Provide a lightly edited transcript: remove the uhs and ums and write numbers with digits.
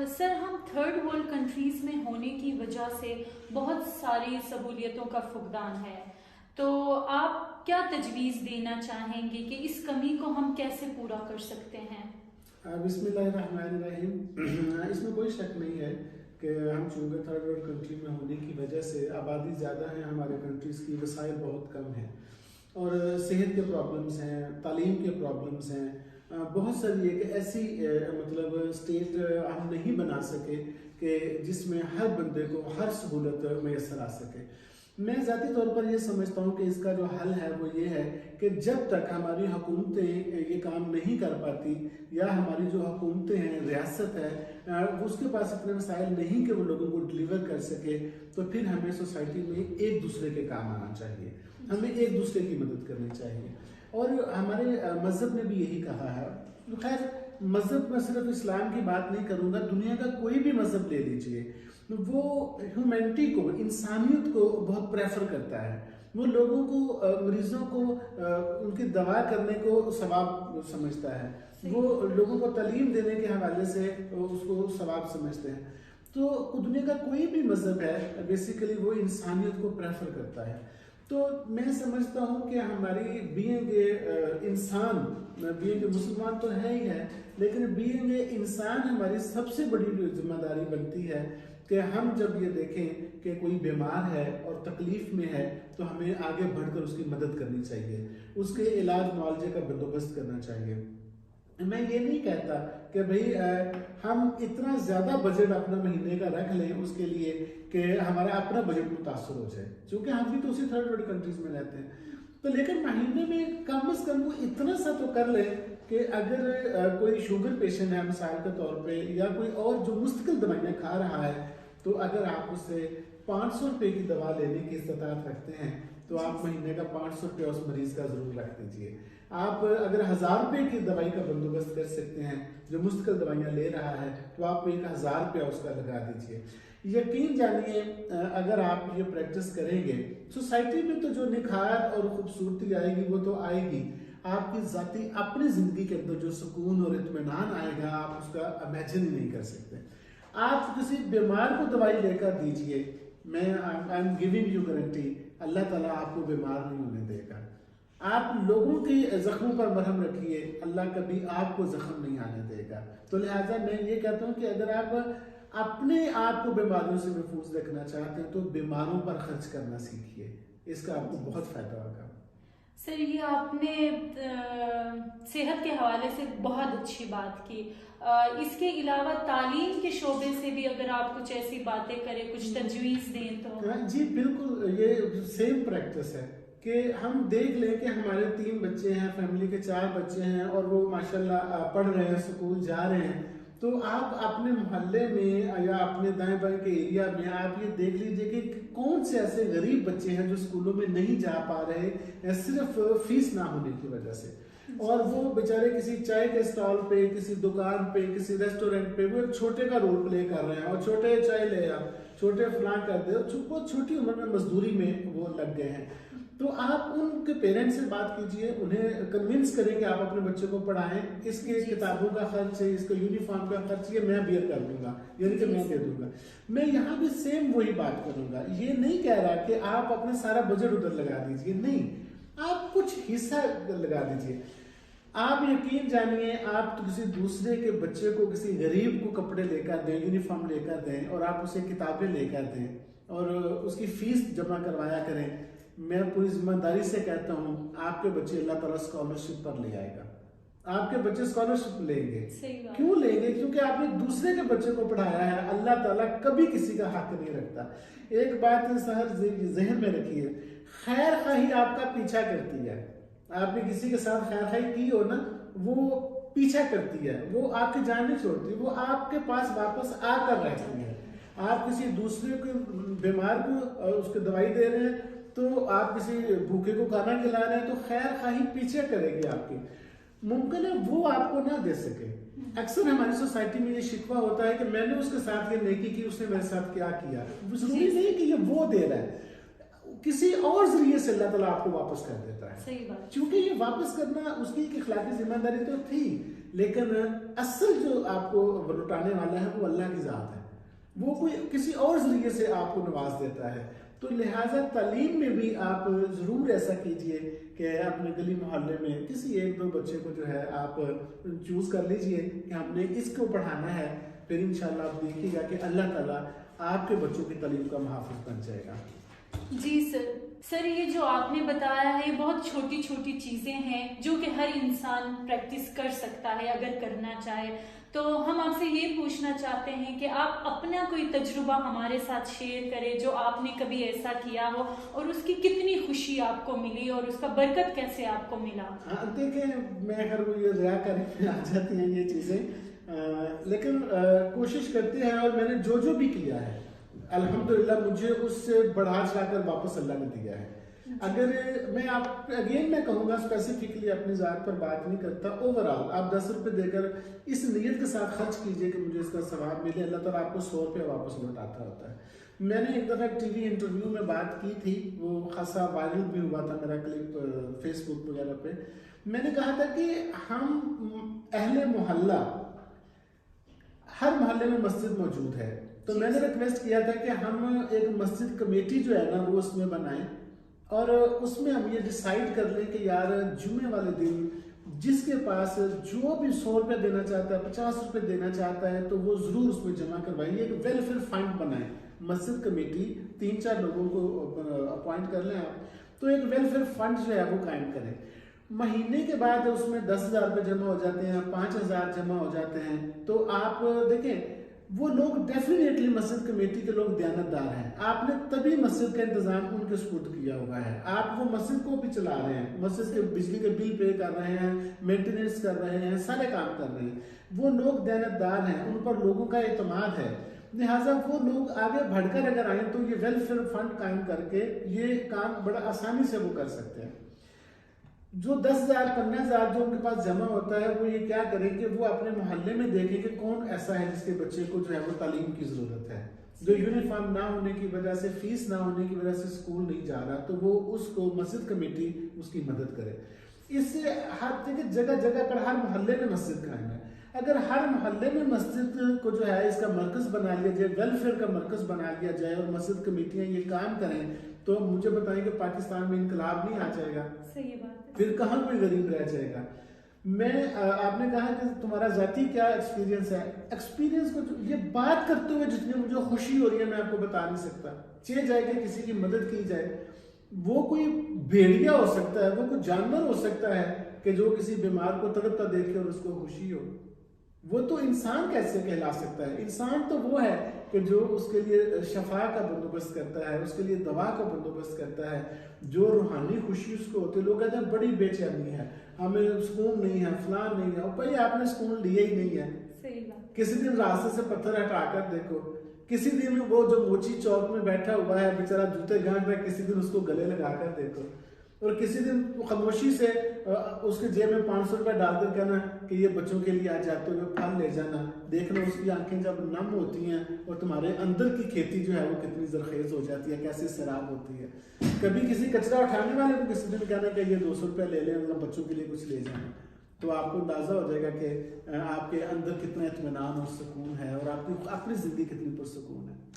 سر ہم third world countries میں ہونے کی وجہ سے بہت ساری سہولیتوں کا فقدان ہے، تو آپ کیا تجویز دینا چاہیں گے کہ اس کمی کو ہم کیسے پورا کر سکتے ہیں؟ بسم اللہ الرحمن الرحیم. اس میں کوئی شک نہیں ہے کہ ہم چونکہ تھرڈ ورلڈ کنٹری میں ہونے کی وجہ سے آبادی زیادہ ہے، ہمارے کنٹریز کی وسائل بہت کم ہیں اور صحت کے پرابلمس ہیں، تعلیم کے پرابلمس ہیں، بہت ساری ایک ایسی مطلب اسٹیٹ ہم نہیں بنا سکے کہ جس میں ہر بندے کو ہر سہولت میسر آ سکے. میں ذاتی طور پر یہ سمجھتا ہوں کہ اس کا جو حل ہے وہ یہ ہے کہ جب تک ہماری حکومتیں یہ کام نہیں کر پاتی یا ہماری جو حکومتیں ہیں، ریاست ہے، اس کے پاس اتنے وسائل نہیں کہ وہ لوگوں کو ڈلیور کر سکے، تو پھر ہمیں سوسائٹی میں ایک دوسرے کے کام آنا چاہیے، ہمیں ایک دوسرے کی مدد کرنی چاہیے. اور ہمارے مذہب نے بھی یہی کہا ہے. خیر مذہب میں صرف اسلام کی بات نہیں کروں گا، دنیا کا کوئی بھی مذہب لے لیجئے، وہ ہیومینٹی کو، انسانیت کو بہت پریفر کرتا ہے. وہ لوگوں کو، مریضوں کو ان کی دوا کرنے کو ثواب سمجھتا ہے، وہ لوگوں کو تعلیم دینے کے حوالے سے اس کو ثواب سمجھتے ہیں. تو دنیا کا کوئی بھی مذہب ہے بیسیکلی وہ انسانیت کو پریفر کرتا ہے. تو میں سمجھتا ہوں کہ ہماری بینگ انسان، بینگ مسلمان تو ہے ہی ہے، لیکن بینگ انسان ہماری سب سے بڑی ذمہ داری بنتی ہے کہ ہم جب یہ دیکھیں کہ کوئی بیمار ہے اور تکلیف میں ہے تو ہمیں آگے بڑھ کر اس کی مدد کرنی چاہیے، اس کے علاج معالجے کا بندوبست کرنا چاہیے. میں یہ نہیں کہتا کہ بھئی ہم اتنا زیادہ بجٹ اپنا مہینے کا رکھ لیں اس کے لیے کہ ہمارا اپنا بجٹ متاثر ہو جائے، چونکہ ہم بھی تو اسی تھرڈ ورلڈ کنٹریز میں رہتے ہیں. تو لیکن مہینے میں کم از کم وہ اتنا سا تو کر لیں کہ اگر کوئی شوگر پیشنٹ ہے مثال کے طور پہ، یا کوئی اور جو مستقل دوائیاں کھا رہا ہے، تو اگر آپ اس سے 500 روپے کی دوا لینے کی استطاعت رکھتے ہیں تو آپ مہینے کا 500 روپے اس مریض کا ضرور رکھ دیجئے. آپ اگر 1000 روپے کی دوائی کا بندوبست کر سکتے ہیں، جو مستقل دوائیاں لے رہا ہے، تو آپ 1000 روپے اس کا لگا دیجئے. یقین جانیے اگر آپ یہ پریکٹس کریں گے، سوسائٹی میں تو جو نکھار اور خوبصورتی آئے گی وہ تو آئے گی، آپ کی ذاتی اپنی زندگی کے اندر جو سکون اور اطمینان آئے گا آپ اس کا امیجن ہی نہیں کر سکتے. آپ کسی بیمار کو دوائی لے کر دیجئے، میں I am giving you guarantee, اللہ تعالیٰ آپ کو بیمار نہیں ہونے دے گا. آپ لوگوں کی زخموں پر مرہم رکھیے، اللہ کبھی آپ کو زخم نہیں آنے دے گا. تو لہٰذا میں یہ کہتا ہوں کہ اگر آپ اپنے آپ کو بیماریوں سے محفوظ رکھنا چاہتے ہیں تو بیماروں پر خرچ کرنا سیکھیے، اس کا آپ کو بہت فائدہ ہوگا. سر یہ آپ نے صحت کے حوالے سے بہت اچھی بات کی. اس کے علاوہ تعلیم کے شعبے سے بھی اگر آپ کچھ ایسی باتیں کریں، کچھ تجویز دیں تو. جی بالکل، یہ سیم پریکٹس ہے کہ ہم دیکھ لیں کہ ہمارے 3 بچے ہیں، فیملی کے 4 بچے ہیں اور وہ ماشاءاللہ پڑھ رہے ہیں، اسکول جا رہے ہیں، تو آپ اپنے محلے میں یا اپنے دائیں بائیں کے ایریا میں آپ یہ دیکھ لیجئے کہ کون سے ایسے غریب بچے ہیں جو اسکولوں میں نہیں جا پا رہے صرف فیس نہ ہونے کی وجہ سے، اور وہ بیچارے کسی چائے کے اسٹال پہ، کسی دکان پہ، کسی ریسٹورنٹ پہ وہ ایک چھوٹے کا رول پلے کر رہے ہیں، اور چھوٹے چائے لے آ، چھوٹے فلاں کر دے، بہت چھوٹی عمر میں مزدوری میں وہ لگ گئے ہیں. تو آپ ان کے پیرنٹس سے بات کیجئے، انہیں کنونس کریں کہ آپ اپنے بچے کو پڑھائیں، اس کے کتابوں کا خرچ ہے، اس کا یونیفارم کا خرچ یہ میں بیئر کر دوں گا، یعنی کہ میں دے دوں گا. میں یہاں بھی سیم وہی بات کروں گا. یہ نہیں کہہ رہا کہ آپ اپنا سارا بجٹ ادھر لگا دیجئے، نہیں، آپ کچھ حصہ لگا دیجئے. آپ یقین جانیے آپ کسی دوسرے کے بچے کو، کسی غریب کو کپڑے لے کر دیں، یونیفارم لے کر دیں، اور آپ اسے کتابیں لے کر دیں اور اس کی فیس جمع کروایا کریں، میں پوری ذمہ داری سے کہتا ہوں آپ کے بچے اللہ تعالیٰ اسکالرشپ پر لے آئے گا. آپ کے بچے اسکالرشپ لیں گے. کیوں لیں گے؟ کیونکہ آپ نے دوسرے کے بچے کو پڑھایا ہے. اللہ تعالیٰ کبھی کسی کا حق نہیں رکھتا. ایک بات سحر ذہن میں رکھیے، خیر خواہی آپ کا پیچھا کرتی ہے. آپ نے کسی کے ساتھ خیر خواہی کی ہو نا، وہ پیچھا کرتی ہے، وہ آپ کی جان نہیں چھوڑتی، وہ آپ کے پاس واپس آ کر رہتی ہے. آپ کسی دوسرے کو بیمار کو اس کو دوائی دے رہے ہیں تو آپ کسی بھوکے کو کھانا کھلا رہے ہیں تو خیر خواہی پیچھے کرے گی آپ کی. ممکن ہے وہ آپ کو نہ دے سکے. اکثر ہماری سوسائٹی میں یہ شکوہ ہوتا ہے کہ میں نے اس کے ساتھ یہ نیکی کی، اس نے میرے ساتھ کیا کیا. ضروری نہیں کہ یہ وہ دے رہا ہے، کسی اور ذریعے سے اللہ تعالیٰ آپ کو واپس کر دیتا ہے. صحیح بات. چونکہ یہ واپس کرنا اس کی ایک اخلاقی ذمہ داری تو تھی، لیکن اصل جو آپ کو لوٹانے والا ہے وہ اللہ کی ذات ہے، وہ کوئی کسی اور ذریعے سے آپ کو نواز دیتا ہے. تو لہٰذا تعلیم میں بھی آپ ضرور ایسا کیجئے کہ اپنے گلی محلے میں کسی ایک دو بچے کو جو ہے آپ چوز کر لیجئے کہ ہم نے اس کو پڑھانا ہے. پھر انشاءاللہ آپ دیکھیے گا کہ اللہ تعالیٰ آپ کے بچوں کی تعلیم کا محافظ بن جائے گا. جی سر یہ جو آپ نے بتایا ہے یہ بہت چھوٹی چھوٹی چیزیں ہیں جو کہ ہر انسان پریکٹس کر سکتا ہے اگر کرنا چاہے. تو ہم آپ سے یہ پوچھنا چاہتے ہیں کہ آپ اپنا کوئی تجربہ ہمارے ساتھ شیئر کریں جو آپ نے کبھی ایسا کیا ہو اور اس کی کتنی خوشی آپ کو ملی اور اس کا برکت کیسے آپ کو ملا. دیکھیں میں ہر وہ یہ ریاکاری میں آ جاتی ہیں یہ چیزیں، لیکن کوشش کرتے ہیں اور میں نے جو بھی کیا ہے الحمدللہ مجھے اس سے بڑھا چڑھا کر واپس اللہ نے دیا ہے. اگر میں آپ اگین میں کہوں گا اسپیسیفکلی اپنی ذات پر بات نہیں کرتا، اوورآل آپ 10 روپے دے کر اس نیت کے ساتھ خرچ کیجئے کہ مجھے اس کا ثواب ملے، اللہ تعالیٰ آپ کو 100 روپے واپس لوٹاتا ہوتا ہے. میں نے ایک دفعہ ٹی وی انٹرویو میں بات کی تھی، وہ خاصا وائرل بھی ہوا تھا میرا کلپ فیس بک وغیرہ پہ. میں نے کہا تھا کہ ہم اہل محلہ، ہر محلے میں مسجد موجود ہے، تو میں نے ریکویسٹ کیا تھا کہ ہم ایک مسجد کمیٹی جو ہے نا وہ اس میں بنائیں اور اس میں ہم یہ ڈیسائیڈ کر لیں کہ یار جمعے والے دن جس کے پاس جو بھی 100 روپے دینا چاہتا ہے، 50 روپے دینا چاہتا ہے تو وہ ضرور اس میں جمع کروائیے. ایک ویلفیئر فنڈ بنائیں، مسجد کمیٹی 3-4 لوگوں کو اپوائنٹ کر لیں آپ، تو ایک ویلفیئر فنڈ جو ہے وہ قائم کریں. مہینے کے بعد اس میں 10,000 روپے جمع ہو جاتے ہیں، 5,000 جمع ہو جاتے ہیں، تو آپ دیکھیں وہ لوگ ڈیفینیٹلی مسجد کمیٹی کے لوگ دیانتدار ہیں. آپ نے تبھی مسجد کا انتظام ان کے سپرد کیا ہوا ہے، آپ وہ مسجد کو بھی چلا رہے ہیں، مسجد کے بجلی کے بل پے کر رہے ہیں، مینٹیننس کر رہے ہیں، سارے کام کر رہے ہیں. وہ لوگ دیانتدار ہیں، ان پر لوگوں کا اعتماد ہے، لہٰذا وہ لوگ آگے بڑھ کر اگر آئیں تو یہ ویلفیئر فنڈ قائم کر کے یہ کام بڑا آسانی سے وہ کر سکتے ہیں. جو 10,000 15,000 جو ان کے پاس جمع ہوتا ہے وہ یہ کیا کریں کہ وہ اپنے محلے میں دیکھیں کہ کون ایسا ہے جس کے بچے کو جو ہے وہ تعلیم کی ضرورت ہے، جو یونیفارم نہ ہونے کی وجہ سے، فیس نہ ہونے کی وجہ سے اسکول نہیں جا رہا، تو وہ اس کو مسجد کمیٹی اس کی مدد کرے. اس سے ہر جگہ جگہ پر ہر محلے میں مسجد قائم ہے. اگر ہر محلے میں مسجد کو جو ہے اس کا مرکز بنا لیا جائے، ویلفیئر کا مرکز بنا لیا جائے اور مسجد کمیٹیاں یہ کام کریں تو مجھے بتائیں کہ پاکستان میں انقلاب نہیں آ جائے گا. صحیح بات ہے. پھر کہاں کوئی غریب رہ جائے گا. آپ نے کہا کہ تمہارا ذاتی کیا ایکسپیرینس ہے، ایکسپیرینس کو یہ بات کرتے ہوئے جتنی مجھے خوشی ہو رہی ہے میں آپ کو بتا نہیں سکتا. چاہے جائے کہ کسی کی مدد کی جائے، وہ کوئی بھیڑیا ہو سکتا ہے، وہ کوئی جانور ہو سکتا ہے کہ جو کسی بیمار کو تڑپتا دیکھے اور اس کو خوشی ہو، وہ تو انسان کیسے کہلا سکتا ہے؟ انسان تو وہ ہے کہ جو اس کے لیے شفا کا بندوبست کرتا ہے، اس کے لیے دوا کا بندوبست کرتا ہے، جو روحانی خوشی اس کو ہوتی ہے. لوگ کہتے ہیں بڑی بے چینی ہے، ہمیں سکون نہیں ہے، فلان نہیں ہے. اور بھائی آپ نے سکون لیا ہی نہیں ہے. کسی دن راستے سے پتھر ہٹا کر دیکھو، کسی دن وہ جو موچی چوک میں بیٹھا ہوا ہے بیچارہ جوتے گھانٹ رہا ہے، کسی دن اس کو گلے لگا کر دیکھو، اور کسی دن خاموشی سے اس کے جیب میں 500 روپے ڈال کر کہنا کہ یہ بچوں کے لیے آ جاتے ہوئے پھل لے جانا. دیکھنا اس کی آنکھیں جب نم ہوتی ہیں اور تمہارے اندر کی کھیتی جو ہے وہ کتنی زرخیز ہو جاتی ہے، کیسے سیراب ہوتی ہے. کبھی کسی کچرا اٹھانے والے کو کسی دن کہنا کہ یہ 200 روپے لے لیں، مطلب بچوں کے لیے کچھ لے جانا، تو آپ کو اندازہ ہو جائے گا کہ آپ کے اندر کتنا اطمینان اور سکون ہے اور آپ کی اپنی زندگی کتنی پرسکون ہے.